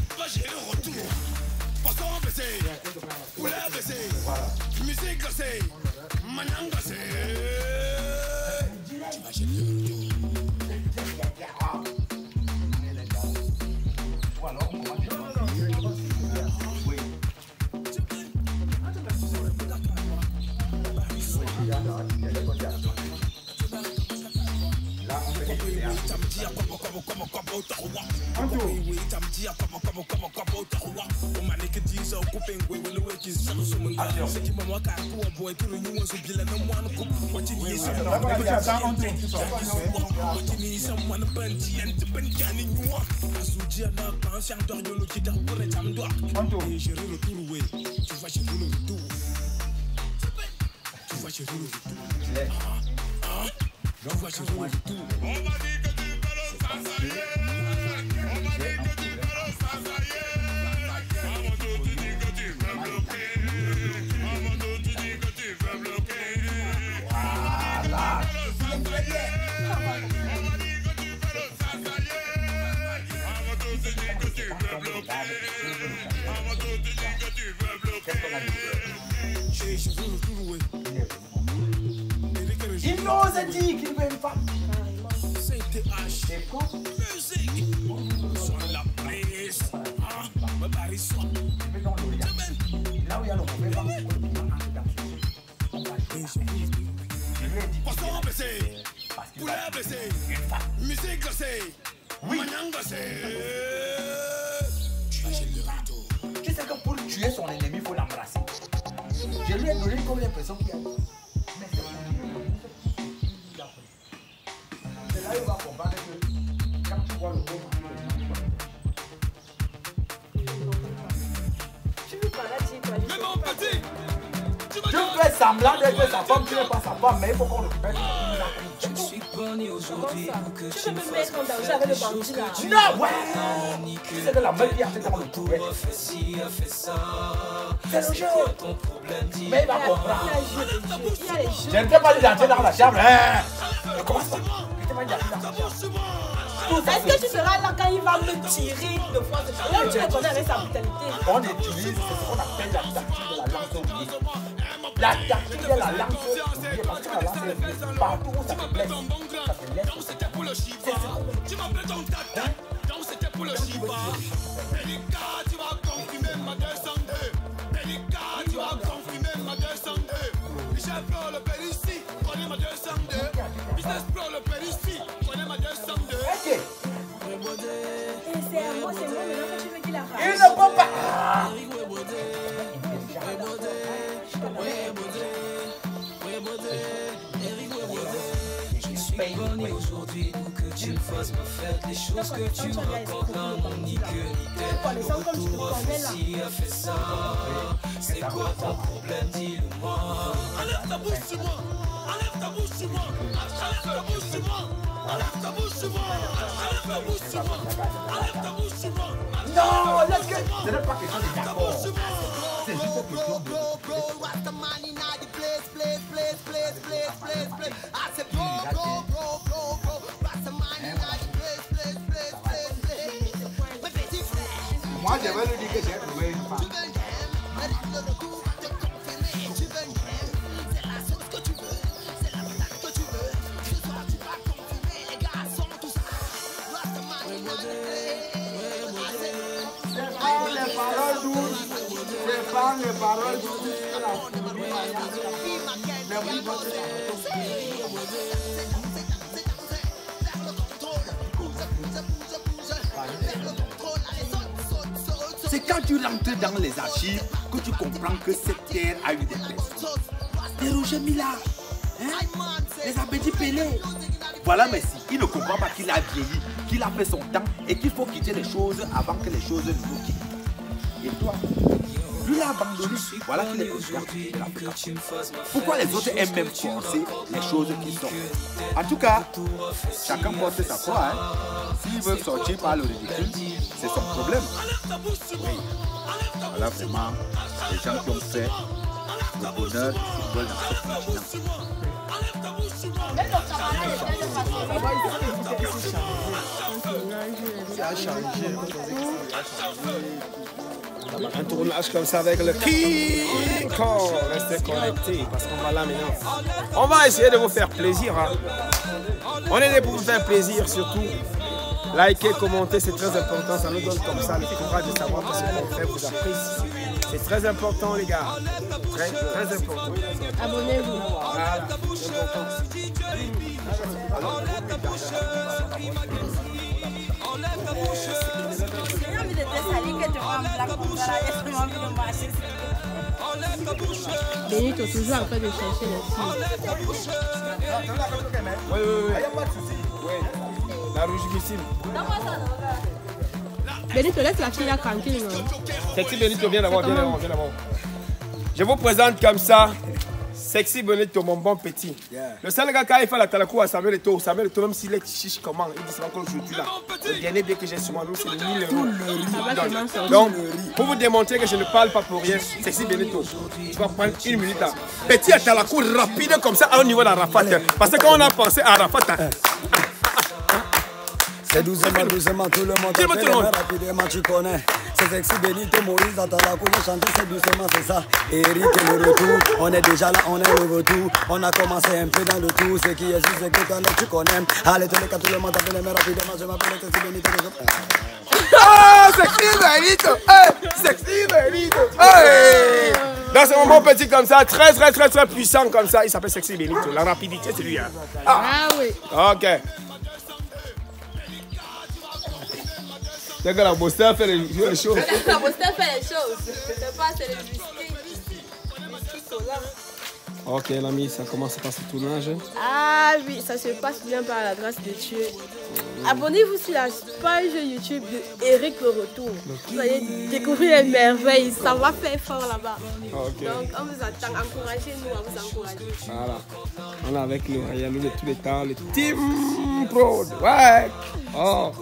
Il n'ose dire qu'il veut une femme. Là où il y a le mauvais vent, tu sais que pour tuer son ennemi, il faut l'embrasser. Je lui ai donné comme l'impression qu'il y a. C'est là où il va comprendre que quand tu vois le beau, tu fais semblant d'être sa femme, tu n'es pas sa femme, mais il faut qu'on le fasse. Tu peux me mettre en danger avec le bandit là. Non, ouais. C'est de la meuf qui a fait dans le tour. C'est le jeu. Mais il va comprendre. Je ne t'ai pas dit d'entrer dans la chambre. Comment ça? Je t'ai pas dit d'entrer dans la chambre. Est-ce que tu seras là quand il va me tirer de fois de là où tu le connais avec sa brutalité? On utilise ce qu'on appelle la tactique de la lance oubliée. La tactique de la lance oubliée, parce que la lance oubliée, partout où ça te blesse, ça te laisse. C'est ça. Tu m'appelles ton tata, donc c'était pour le chiba. Pélica, tu vas confirmer ma descendée. Pélica, tu vas confirmer ma descendée. Michel Pro, le Pélici, connais ma descendée. Business Pro, le Pélici, connais ma descendée. C'est à moi, c'est moi, maintenant que tu veux qu'il arrête. Il ne peut pas. Je suis bonne aujourd'hui pour que tu me fasses me faire les choses que tu me racontes dans mon ni queue ni tête. Le retour si a fait ça. C'est quoi ton problème, dis-le-moi. Enlève ta bouche sur moi. Enlève ta bouche sur moi. Enlève ta bouche sur moi. Enlève ta bouche sur moi. Enlève ta bouche sur moi. Enlève ta bouche sur moi. Non, laisse-le. Ce n'est pas question de d'accord. C'est juste une question de... Moi, je vais lui dire que j'ai trouvé une femme. Les paroles douces, les paroles douces, c'est quand tu rentres dans les archives que tu comprends que cette terre a eu des personnes. Des Roger Millard, les Abedi Pelé. Voilà Messi, il ne comprend pas qu'il a vieilli, qu'il a fait son temps et qu'il faut quitter les choses avant que les choses ne nous quittent. Et toi, lui l'a abandonné, voilà qu'il est président de l'Afrique. Pourquoi les autres aiment même forcer les choses qui sortent? En tout cas, chacun porte sa foi. S'il veut sortir par le ridicule, c'est son problème. Oui. Voilà vraiment les gens qui ont fait le bonheur du football dans ce continent. Un tournage comme ça avec le King Kong. Restez connectés parce qu'on va là maintenant. On va essayer de vous faire plaisir. On est là pour vous faire plaisir surtout. Likez, commentez, c'est très important. Ça nous donne comme ça le courage de savoir que ce qu'on fait vous apprécie. C'est très important les gars. Très, très important. Abonnez-vous. Voilà, c'est important. Benito toujours en train de chercher les filles. Oui. La rougissime. Benito, laisse la fille là tranquille. Sexy Benito, viens d'abord, viens d'abord. Je vous présente comme ça. Sexy Benito, mon bon petit. Le seul gars, quand il fait la talakou à Samuel Eto'o, même s'il est chiche comment, il dit c'est encore aujourd'hui là. Le dernier bien que j'ai sur moi, c'est 1000 €. Donc, pour vous démontrer que je ne parle pas pour rien, Sexy Benito, tu vas prendre une minute là. Petit à talakou rapide comme ça au niveau d'Arafat. Parce que quand on a pensé à Arafat, c'est doucement, doucement, tout le monde rapidement, tu connais. C'est Sexy Benito, Maurice dans ta cour, chanter c'est doucement, c'est ça. Eric est le retour, on est déjà là, on est le retour. On a commencé un peu dans le tour, ce qui est juste, c'est que tu connais. Allez, tous les cas, tout le monde t'appelle rapidement, je m'appelle Sexy Benito. Ah, Sexy Benito, Sexy Benito, dans ce moment petit comme ça, très puissant comme ça, il s'appelle Sexy Benito. La rapidité, c'est lui. Ah oui. Ok. C'est que la Bosta fait les choses. La Bosta fait les choses. C'est pas, c'est le whisky cola. Ok, l'ami, ça commence par ce tournage. Ah oui, ça se passe bien par la grâce de Dieu. abonnez-vous sur la page YouTube de Eric Le Retour. Vous allez découvrir les merveilles. Ça va faire fort là-bas. Okay. Donc, on vous attend. Encouragez-nous à vous encourager. Voilà. On est avec le Rayalo de tous les temps, le Team Prod. Ouais. Oh.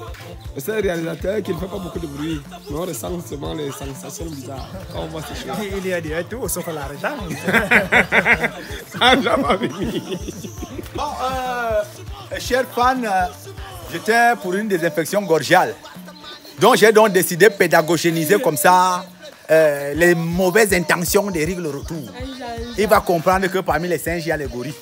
C'est un réalisateur qui ne fait pas beaucoup de bruit. Mais on ressent seulement les sensations bizarres quand on voit ces choses. Il y a des tout, sauf la rétame. Bon, chers fans, j'étais pour une désinfection gorgiale. Donc j'ai donc décidé de pédagogiser comme ça les mauvaises intentions d'Eric Le Retour. Il va comprendre que parmi les singes, il y a les gorilles.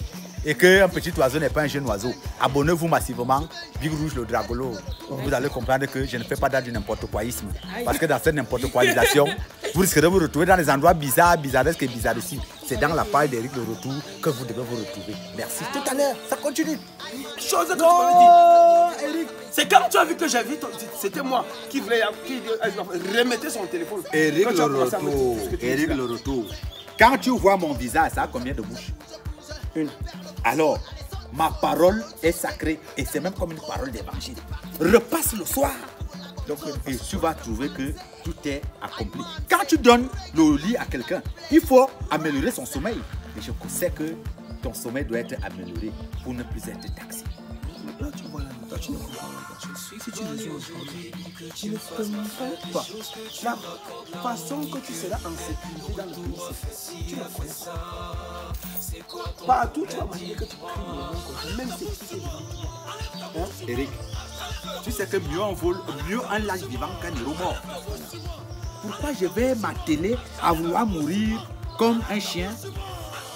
Et qu'un petit oiseau n'est pas un jeune oiseau. Abonnez-vous massivement, Big Rouge le Dragolo. Vous allez comprendre que je ne fais pas d'art du n'importe quoisme. Parce que dans cette n'importe quoisation, vous risquerez de vous retrouver dans des endroits bizarres, bizarresques et bizarrissimes. C'est dans la page d'Eric Le Retour que vous devez vous retrouver. Merci. Tout à l'heure, ça continue. Chose que tu m'avais dit, Eric, c'est quand tu as vu que j'ai vu, c'était moi qui voulais remettre son téléphone. Eric Le Retour, Eric Le Retour. Quand tu vois mon visage, ça a combien de bouches? Une. Alors, ma parole est sacrée et c'est même comme une parole d'évangile. Repasse le soir. Donc, et tu vas trouver que tout est accompli. Quand tu donnes le lit à quelqu'un, il faut améliorer son sommeil. Et je sais que ton sommeil doit être amélioré pour ne plus être taxé. Là, tu vois, là, toi, tu ne comprends pas. Si tu le joues aujourd'hui, tu ne comprends pas. La façon que tu seras en sécurité dans le pays, tu ne connais pas. Partout, tu vas imaginer que tu pries le nom comme ça, même si c'est vivant. Hein? Eric, tu sais que mieux on vole, mieux un lâche vivant qu'un héros mort. Pourquoi je vais m'atteler à vouloir mourir comme un chien,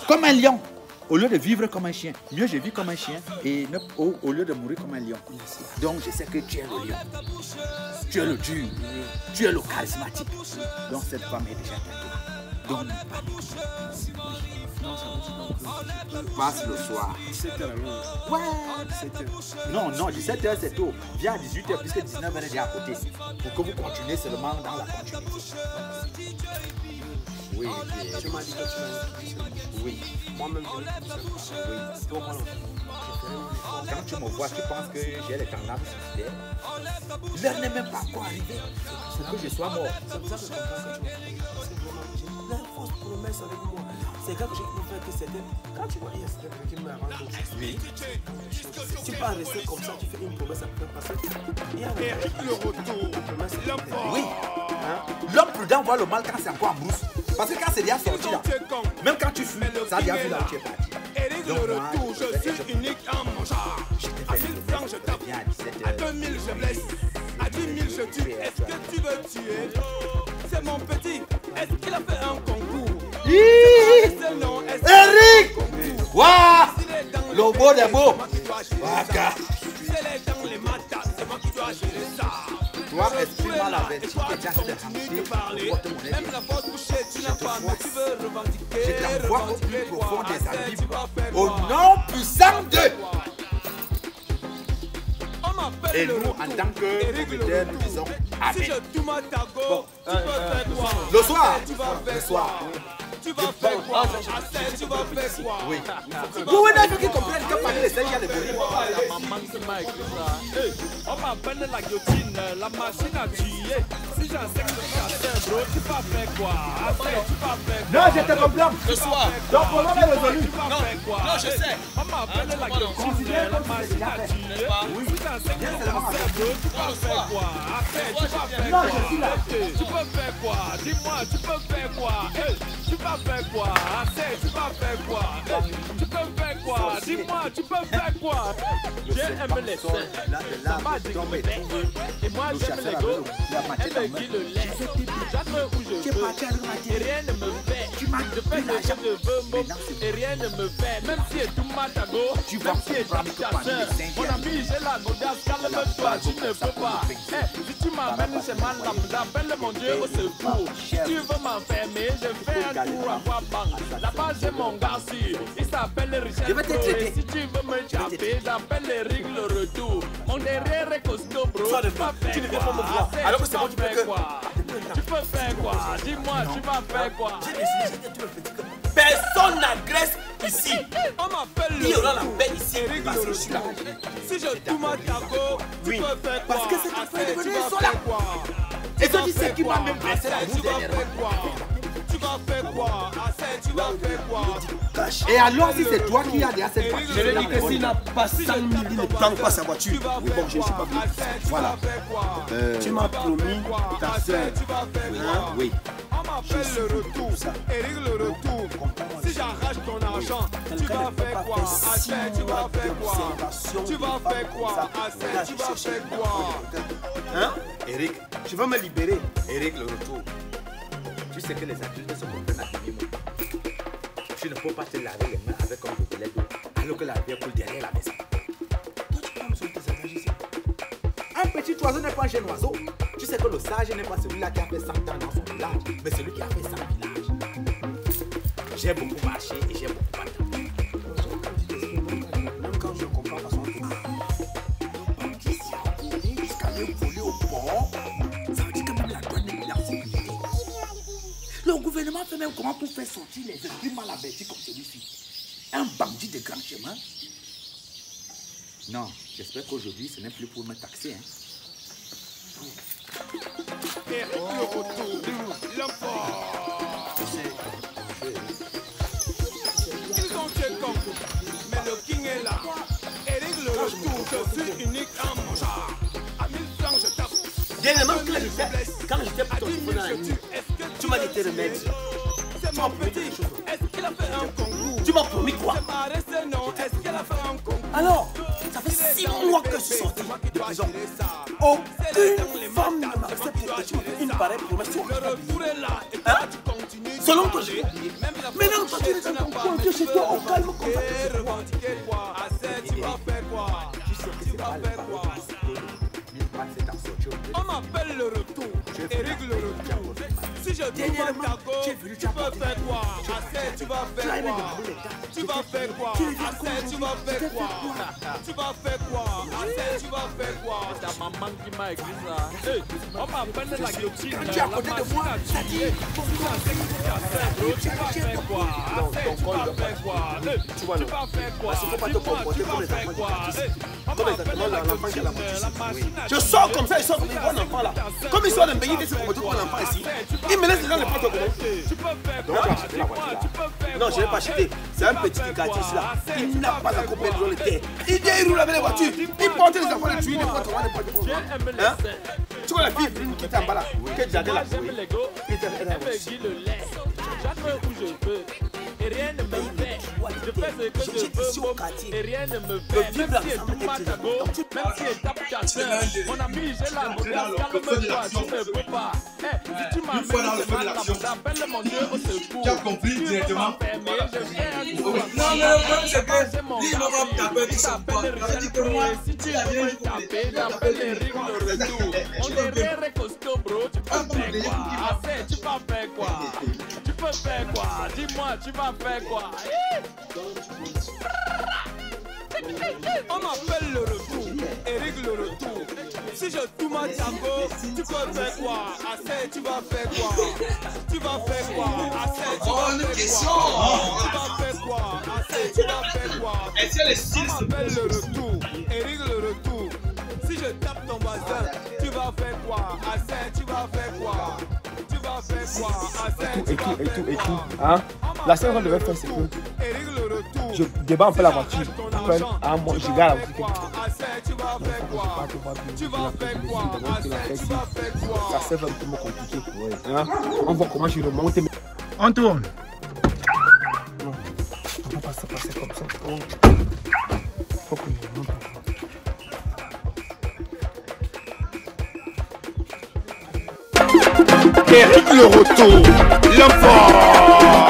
comme un lion? Au lieu de vivre comme un chien, mieux je vis comme un chien et au lieu de mourir comme un lion. Donc je sais que tu es le lion, tu es le dur, tu es le charismatique. Donc cette femme est déjà à toi. Donc ne pas passe le soir. 17h. Ouais. 17h. Non, 17h c'est tôt. Viens à 18h puisque 19h est déjà à côté. Pour que vous continuez seulement dans la continuité. Oui, tu m'as dit que tu m'as dit. Oui. Moi-même, je l'ai dit. Oui. Quand tu me vois, tu penses que j'ai les tendances suicidaires. L'heure n'est même pas encore arrivée. C'est que je sois mort. C'est pour ça que je comprends que tu m'as dit. J'ai une fausse promesse avec moi. C'est quand j'ai pu faire que c'était. Quand tu vois, il y a certains qui me racontent. Oui. Tu peux rester comme ça, tu fais une promesse après passer. Il y a Eric Le Retour, l'homme fort. Oui. L'homme prudent voit le mal quand c'est encore en brousse. Parce que quand c'est déjà sorti là, même quand tu fuis, ça a déjà vu là où tu es parti. Eric Le Retour, je suis unique en mon genre. À 1000 francs je tape, à 2000 je blesse, à 10 000 je tue. Est-ce que tu veux tuer? C'est mon petit, est-ce qu'il a fait un concours? Eric! Waouh! Le beau des beaux! Waka! C'est les dents, les matas, c'est moi qui dois gérer ça. Toi, exprime-moi la vertu que tu as de ramener. Même la force couchée, tu n'as pas, mais tu veux revendiquer. Je t'envoie au plus profond des abîmes. Au nom puissant de. Et nous, en tant que propriétaires, nous disons Amen. Si je tourne ta go, tu peux faire quoi? Le soir. Le soir. Tu vas faire quoi? Tu vas faire quoi? Oui. Vous n'avez qui comprennent que parmi les Seigneurs de Boris. La maman qui m'a écrit ça. Hey, on m'appelle la guillotine, la machine à tuer. Si j'enseigne le casser, bro, tu vas faire quoi? Après, tu vas faire quoi? Non, je te comprends. Ce soir. Donc, problème est résolu. Tu vas faire quoi? Non, je sais. On m'appelle la guillotine, la machine à tuer. Si j'enseigne le casser, bro, tu vas faire quoi? Après, tu vas faire quoi? Tu peux faire quoi? Dis-moi, tu peux faire quoi? Hey, tu vas faire quoi? Assez, tu vas faire quoi? Tu peux faire quoi? Dis-moi, tu peux faire quoi? J'ai aimé les seins, ça m'a dit que me fait. Et moi j'aime les gos, elle me dit le lait. J'adore où je veux, et rien ne me fait. Je fais ce que je veux, et rien ne me fait. Même si tu m'as ta go, même si tu as ta soeur. Mon ami, j'ai la godasse, calme-toi, tu ne peux pas. Si tu m'amènes chez ma lame, j'appelle mon Dieu au secours. Si tu veux m'enfermer, je fais un tour à voir banque. Là-bas j'ai mon gars sûr, il s'appelle Richard Pro. Et si tu veux me taper, j'appelle Eric Le Retour. Mon derrière est costaud, bro. Tu vas faire quoi? Alors que c'est moi qui fais quoi? Tu peux faire quoi? Dis-moi, tu vas faire quoi? Personne n'agresse ici. On m'appelle Il y aura la paix ici parce que je suis là. Si je tourne ma taco, tu peux faire quoi? Parce que cette affaire est devenue tu vas insolente. faire quoi? Et toi, tu sais qui m'a même blessé la Tu bouche vas dernièrement. faire quoi? Tu vas faire quoi? Assez, tu vas faire quoi? Et alors, si c'est toi qui as déjà cette voiture, Je lui ai dit que s'il n'a pas 100 000, il ne prend pas sa voiture. oui, bon, je ne suis pas venu. Voilà. Tu m'as promis ta soeur. Hein? Oui. On m'appelle le retour. Eric le retour. Si j'arrache ton argent, tu vas faire quoi? Assez, tu vas faire quoi? Tu vas faire quoi? Assez, tu vas faire quoi? Hein? Eric, tu vas me libérer. Eric, le retour. Tu sais que les adultes se comprennent à demi-mot. Tu ne peux pas te laver les mains avec un gobelet d'eau alors que la bière coule derrière la maison. Toi, tu prends sur tes attaches ici. Un petit oiseau n'est pas un jeune oiseau. Tu sais que le sage n'est pas celui-là qui a fait 100 ans dans son village, mais celui qui a fait 100 villages. J'ai beaucoup marché et j'ai beaucoup battu. Même quand je ne comprends pas son truc. Jusqu'à aller voler au port, ça veut dire que même la douane n'est plus là. Le gouvernement fait même comment pour faire sortir les esprits mal avertis comme celui-ci. Un bandit de grand chemin. Non, j'espère qu'aujourd'hui ce n'est plus pour me taxer. Hein. Eric le retour, l'homme fort. Ils ont tué comme, mais le king est là. Eric le retour, je suis unique en mon genre. À 1000 francs je tape. Dernièrement, quand j'étais pour ton téléphone dans la nuit, tu m'as dit tes remèdes. C'est mon petit. Est-ce qu'il a fait un concours? Tu m'as promis quoi? C'est pas resté non. Est-ce qu'il a fait un concours? Alors, ça fait 6 mois que je suis sorti de prison. Aucune femme ne m'accepte et tu me fais une pareille promesse. Le retour est là et Hein? toi tu continues. Selon toi, je vais oublier. Maintenant, toi, tu es encore coincé chez toi au calme comme ça. Revendiquer quoi? Assez, tu vas faire quoi? Tu vas faire quoi? On m'appelle le retour. Eric le retour. Si je trouve un taco, tu peux faire quoi? Assez, tu vas faire quoi? Tu vas faire quoi? Assez, tu vas faire quoi? Tu vas faire quoi? Assez, tu vas faire quoi? C'est ta maman qui m'a écrit ça. Hey, on m'appelle la guillotine. Tu es à côté de moi. Ça dit, Tu vas faire quoi? Assez, tu vas faire quoi? Tu vas faire quoi? Parce qu'il ne faut pas te comporter comme les enfants Comme exactement l'enfant qui a la machine. Je sors comme ça, il sort comme un bon enfant là. Comme il sort d'un pays, il se comporte comme un enfant ici. Il me laisse les gens les prendre comment? Tu peux faire quoi? Tu peux faire Non, je ne l'ai pas acheté. C'est un petit quartier ici là. Il n'a pas encore perdu dans le terre. Il roule avec les voitures. Il porte les enfants, les tuer, les porte comment, les porte. Hein? Tu vois la fille qui est en bas là? Qui est jardin là? J'aime les go. Elle me dit le lait. J'attends où je veux. Et rien ne me fait. Je fais ce que je veux. Et rien ne me fait. Même si elle touche ma tago, même si elle tape ta soeur. Mon ami, j'ai la moderne. Calme-toi, tu ne peux pas. Si tu m'amènes mal là-bas, appelle mon Dieu au secours. Tu as compris directement. Non, mais le problème c'est que lui, il va taper tout son poids. Si tu veux me taper, j'appelle Eric le retour. On est rare costaud, bro. Tu peux faire quoi? Assez, tu vas faire quoi? Tu peux faire quoi? Dis-moi, tu vas faire quoi? On m'appelle le retour. Eric le retour. Si je tourne ma taco, tu peux faire quoi? Assez, tu vas faire quoi? Tu vas faire quoi? Assez, tu vas faire quoi? Tu vas faire quoi? Assez, tu vas faire quoi? On m'appelle le retour. Eric le retour. Si je tape ton voisin, tu vas faire quoi? Assez, tu vas faire quoi? Tu vas faire quoi? Assez, tu vas faire quoi? Hein? La seule chose que je vais faire, c'est que Eric le retour. je débat un peu la voiture. Après, moi, je garde la voiture. Assez, tu vas faire quoi? Tu vas faire quoi? Assez, tu vas faire quoi? Ça sert un peu compliqué. Hein? On voit comment je remonte. On tourne. Non, on ne peut pas se passer comme ça. Faut que je remonte. Eric le retour, l'homme fort.